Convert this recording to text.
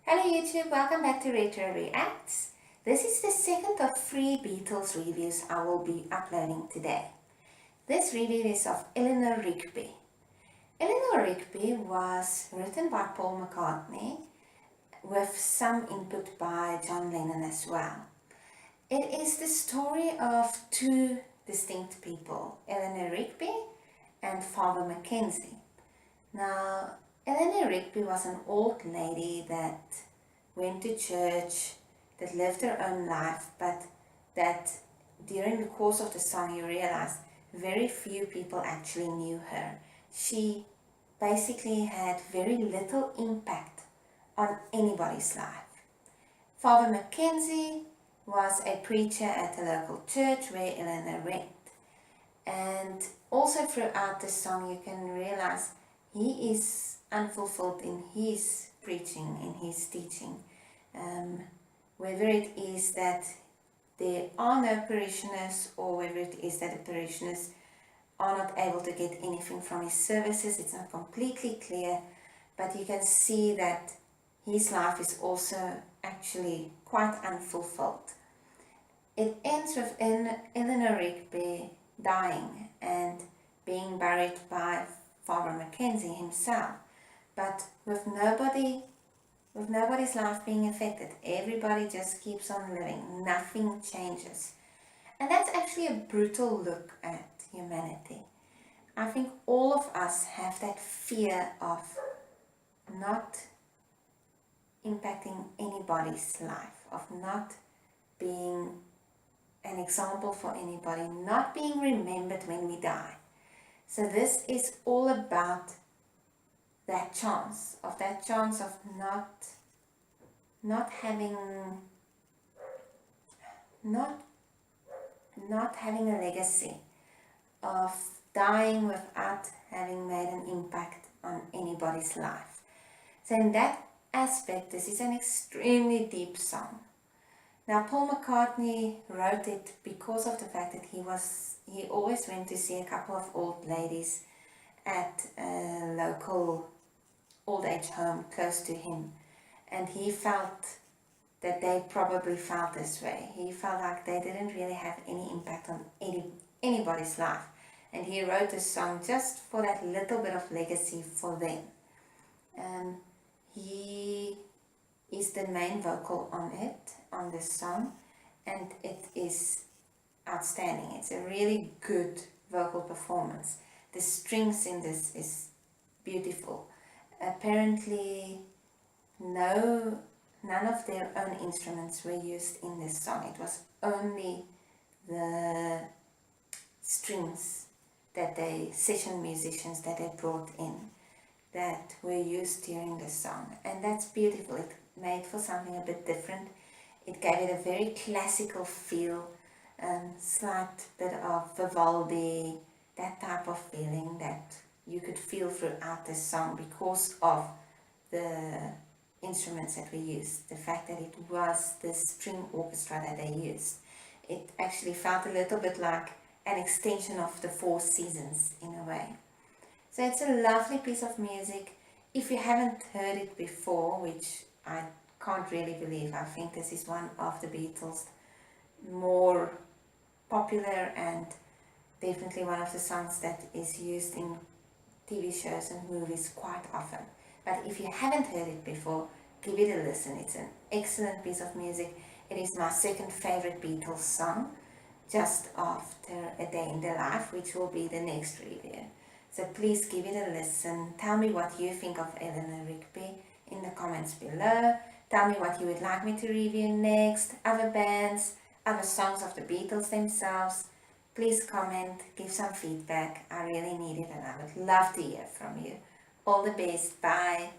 Hello YouTube, welcome back to Retro Reacts. This is the second of 3 Beatles reviews I will be uploading today. This review is of Eleanor Rigby. Eleanor Rigby was written by Paul McCartney with some input by John Lennon as well. It is the story of two distinct people, Eleanor Rigby and Father McKenzie. Now, Eleanor Rigby was an old lady that went to church, that lived her own life, but that during the course of the song you realize very few people actually knew her. She basically had very little impact on anybody's life. Father McKenzie was a preacher at a local church where Eleanor went. And also throughout the song you can realize he is unfulfilled in his preaching, in his teaching. Whether it is that there are no parishioners or whether it is that the parishioners are not able to get anything from his services, it's not completely clear, but you can see that his life is also actually quite unfulfilled. It ends with Eleanor Rigby dying and being buried by Father McKenzie himself, but with nobody's life being affected. Everybody just keeps on living. Nothing changes. And that's actually a brutal look at humanity. I think all of us have that fear of not impacting anybody's life, of not being an example for anybody, not being remembered when we die. So this is all about that chance of not having a legacy, of dying without having made an impact on anybody's life. So in that aspect, this is an extremely deep song. Now, Paul McCartney wrote it because of the fact that he always went to see a couple of old ladies at a local old age home close to him, and he felt that they probably felt this way. He felt like they didn't really have any impact on anybody's life, and he wrote this song just for that little bit of legacy for them. He is the main vocal on this song, and it is outstanding. It's a really good vocal performance. The strings in this is beautiful. Apparently none of their own instruments were used in this song. It was only the strings that session musicians that they brought in that were used during the song, and that's beautiful. It made for something a bit different. It gave it a very classical feel, slight bit of Vivaldi, that type of feeling that you could feel throughout the song because of the instruments that were used, the fact that it was the string orchestra that they used. It actually felt a little bit like an extension of the Four Seasons in a way. So it's a lovely piece of music. If you haven't heard it before, which I can't really believe, I think this is one of the Beatles' more popular and definitely one of the songs that is used in TV shows and movies quite often. But if you haven't heard it before, give it a listen. It's an excellent piece of music. It is my second favorite Beatles song, just after A Day in the Life, which will be the next review. So please give it a listen. Tell me what you think of Eleanor Rigby in the comments below. Tell me what you would like me to review next, other bands, other songs of the Beatles themselves. Please comment, give some feedback. I really need it and I would love to hear from you. All the best. Bye.